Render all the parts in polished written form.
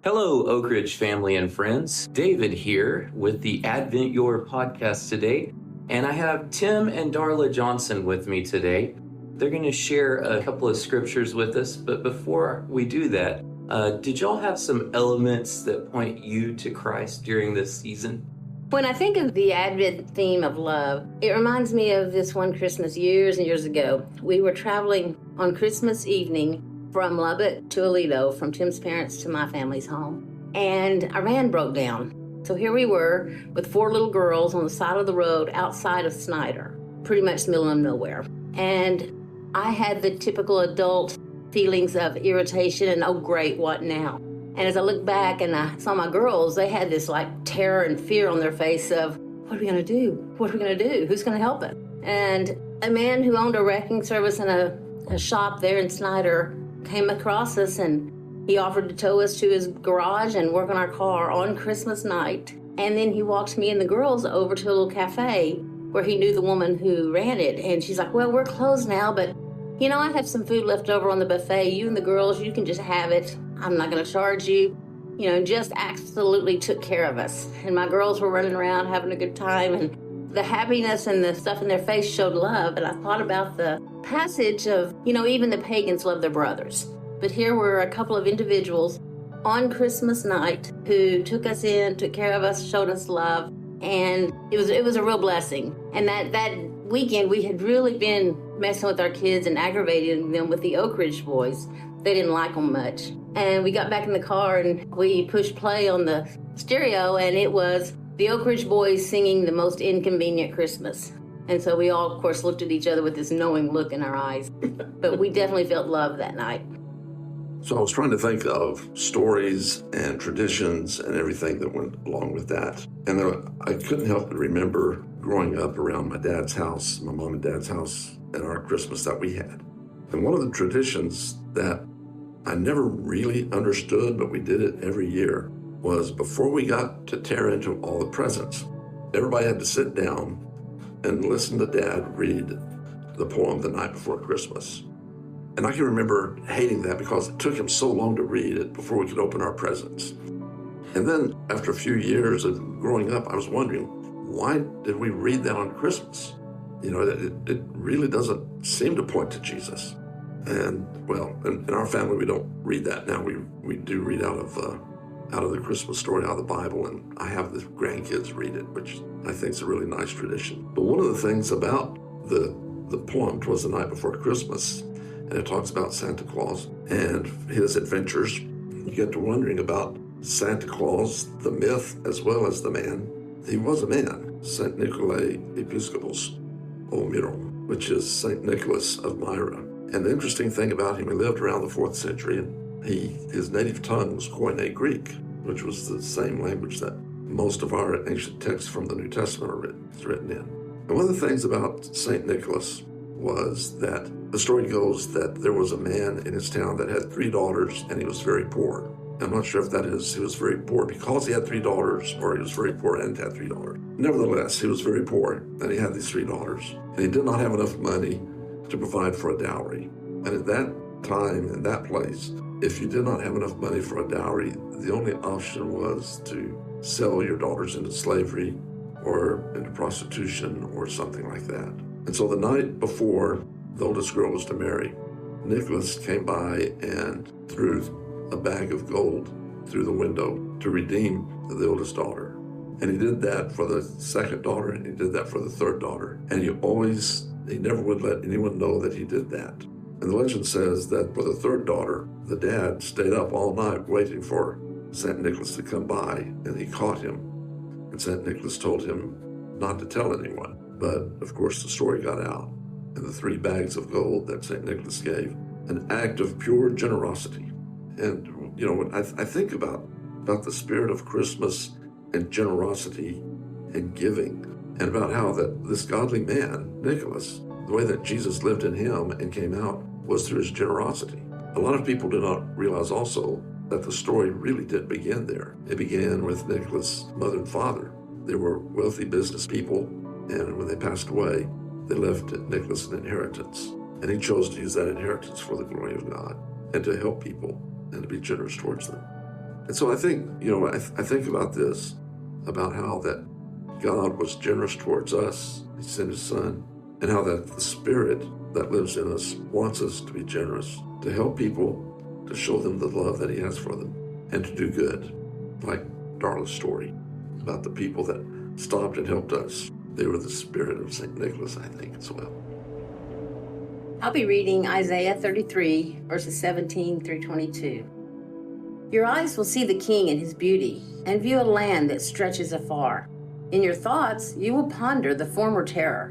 Hello, Oak Ridge family and friends. David here with the Advent Your podcast today. And I have Tim and Darla Johnson with me today. They're going to share a couple of scriptures with us. But before we do that, did y'all have some elements that point you to Christ during this season? When I think of the Advent theme of love, it reminds me of this one Christmas years and years ago. We were traveling on Christmas evening from Lubbock to Aledo, from Tim's parents to my family's home, and our van broke down. So here we were with 4 little girls on the side of the road outside of Snyder, pretty much the middle of nowhere. And I had the typical adult feelings of irritation and, oh great, what now? And as I looked back and I saw my girls, they had this like terror and fear on their face of, what are we going to do? What are we going to do? Who's going to help us? And a man who owned a wrecking service in a shop there in Snyder came across us, and he offered to tow us to his garage and work on our car on Christmas night. And then he walked me and the girls over to a little cafe where he knew the woman who ran it. And she's like, well, we're closed now, but you know, I have some food left over on the buffet. You and the girls, you can just have it. I'm not going to charge you. You know, just absolutely took care of us. And my girls were running around having a good time, and the happiness and the stuff in their face showed love. And I thought about the passage of, you know, even the pagans love their brothers. But here were a couple of individuals on Christmas night who took us in, took care of us, showed us love. And it was a real blessing. And that weekend, we had really been messing with our kids and aggravating them with the Oak Ridge boys. They didn't like them much. And we got back in the car and we pushed play on the stereo, and it was the Oak Ridge boys singing The Most Inconvenient Christmas. And so we all, of course, looked at each other with this knowing look in our eyes. But we definitely felt love that night. So I was trying to think of stories and traditions and everything that went along with that. And I couldn't help but remember growing up around my dad's house, my mom and dad's house, and our Christmas that we had. And one of the traditions that I never really understood, but we did it every year, was before we got to tear into all the presents, everybody had to sit down and listen to Dad read the poem The Night Before Christmas. And I can remember hating that because it took him so long to read it before we could open our presents. And then after a few years of growing up, I was wondering, why did we read that on Christmas? You know, it really doesn't seem to point to Jesus. And well, in our family, we don't read that now. We do read out of the Christmas story, out of the Bible, and I have the grandkids read it, which I think is a really nice tradition. But one of the things about the poem, "'Twas the Night Before Christmas," and it talks about Santa Claus and his adventures. You get to wondering about Santa Claus, the myth as well as the man. He was a man, Saint Nicolae Episcopus o Miro, which is Saint Nicholas of Myra. And the interesting thing about him, he lived around the 4th century, and his native tongue was Koine Greek, which was the same language that most of our ancient texts from the New Testament are written in. And one of the things about Saint Nicholas was that the story goes that there was a man in his town that had 3 daughters, and he was very poor. I'm not sure if that is he was very poor because he had 3 daughters, or he was very poor and had 3 daughters. Nevertheless, he was very poor, and he had these 3 daughters, and he did not have enough money to provide for a dowry. And at that time, in that place, if you did not have enough money for a dowry, the only option was to sell your daughters into slavery or into prostitution or something like that. And so the night before the oldest girl was to marry, Nicholas came by and threw a bag of gold through the window to redeem the oldest daughter. And he did that for the 2nd daughter, and he did that for the 3rd daughter. And he never would let anyone know that he did that. And the legend says that for the 3rd daughter, the dad stayed up all night waiting for St. Nicholas to come by, and he caught him. And St. Nicholas told him not to tell anyone. But of course the story got out, and the 3 bags of gold that St. Nicholas gave, an act of pure generosity. And you know, when I think about the spirit of Christmas and generosity and giving, and about how that this godly man, Nicholas, the way that Jesus lived in him and came out was through his generosity. A lot of people do not realize also that the story really did begin there. It began with Nicholas' mother and father. They were wealthy business people, and when they passed away, they left Nicholas an inheritance. And he chose to use that inheritance for the glory of God and to help people and to be generous towards them. And so I think, I think about this, about how that God was generous towards us. He sent his son, and how that the Spirit that lives in us wants us to be generous, to help people, to show them the love that he has for them, and to do good, like Darla's story about the people that stopped and helped us. They were the spirit of St. Nicholas, I think, as well. I'll be reading Isaiah 33, verses 17 through 22. Your eyes will see the King in his beauty, and view a land that stretches afar. In your thoughts, you will ponder the former terror.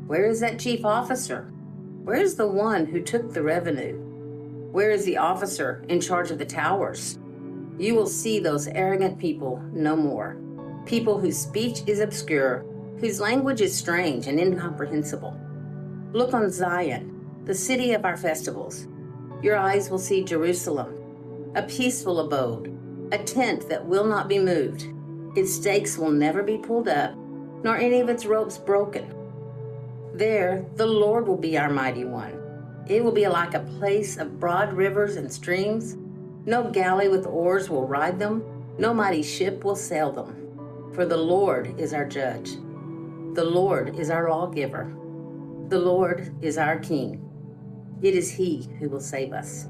Where is that chief officer? Where is the one who took the revenue? Where is the officer in charge of the towers? You will see those arrogant people no more. People whose speech is obscure, whose language is strange and incomprehensible. Look on Zion, the city of our festivals. Your eyes will see Jerusalem, a peaceful abode, a tent that will not be moved. Its stakes will never be pulled up, nor any of its ropes broken. There, the Lord will be our mighty one. It will be like a place of broad rivers and streams. No galley with oars will ride them. No mighty ship will sail them. For the Lord is our judge. The Lord is our lawgiver. The Lord is our King. It is he who will save us.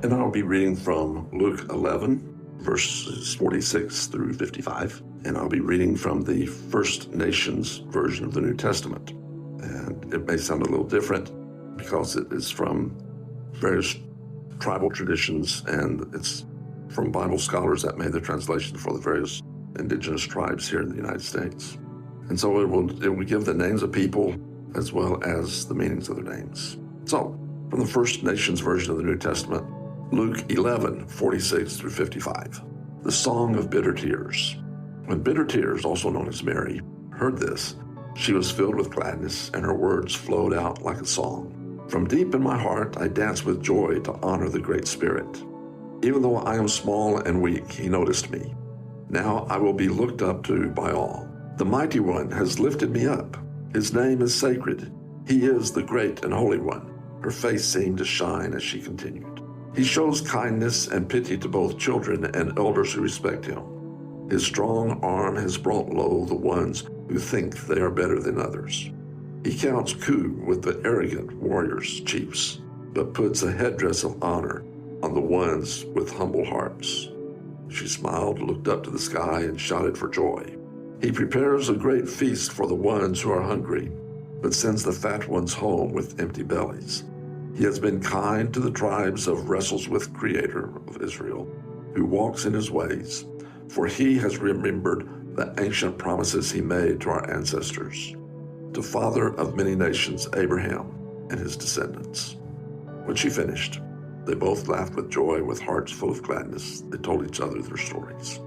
And I'll be reading from Luke 11, verses 46 through 55. And I'll be reading from the First Nations version of the New Testament. And it may sound a little different because it is from various tribal traditions, and it's from Bible scholars that made the translation for the various indigenous tribes here in the United States. And so it will give the names of people as well as the meanings of their names. So, from the First Nations version of the New Testament, Luke 11, 46 through 55. The Song of Bitter Tears. When Bitter Tears, also known as Mary, heard this, she was filled with gladness, and her words flowed out like a song. From deep in my heart, I dance with joy to honor the Great Spirit. Even though I am small and weak, he noticed me. Now I will be looked up to by all. The Mighty One has lifted me up. His name is sacred. He is the Great and Holy One. Her face seemed to shine as she continued. He shows kindness and pity to both children and elders who respect him. His strong arm has brought low the ones who think they are better than others. He counts coup with the arrogant warriors, chiefs, but puts a headdress of honor on the ones with humble hearts. She smiled, looked up to the sky, and shouted for joy. He prepares a great feast for the ones who are hungry, but sends the fat ones home with empty bellies. He has been kind to the tribes of wrestles with Creator of Israel, who walks in his ways, for he has remembered the ancient promises he made to our ancestors, to father of many nations, Abraham and his descendants. When she finished, they both laughed with joy, with hearts full of gladness. They told each other their stories.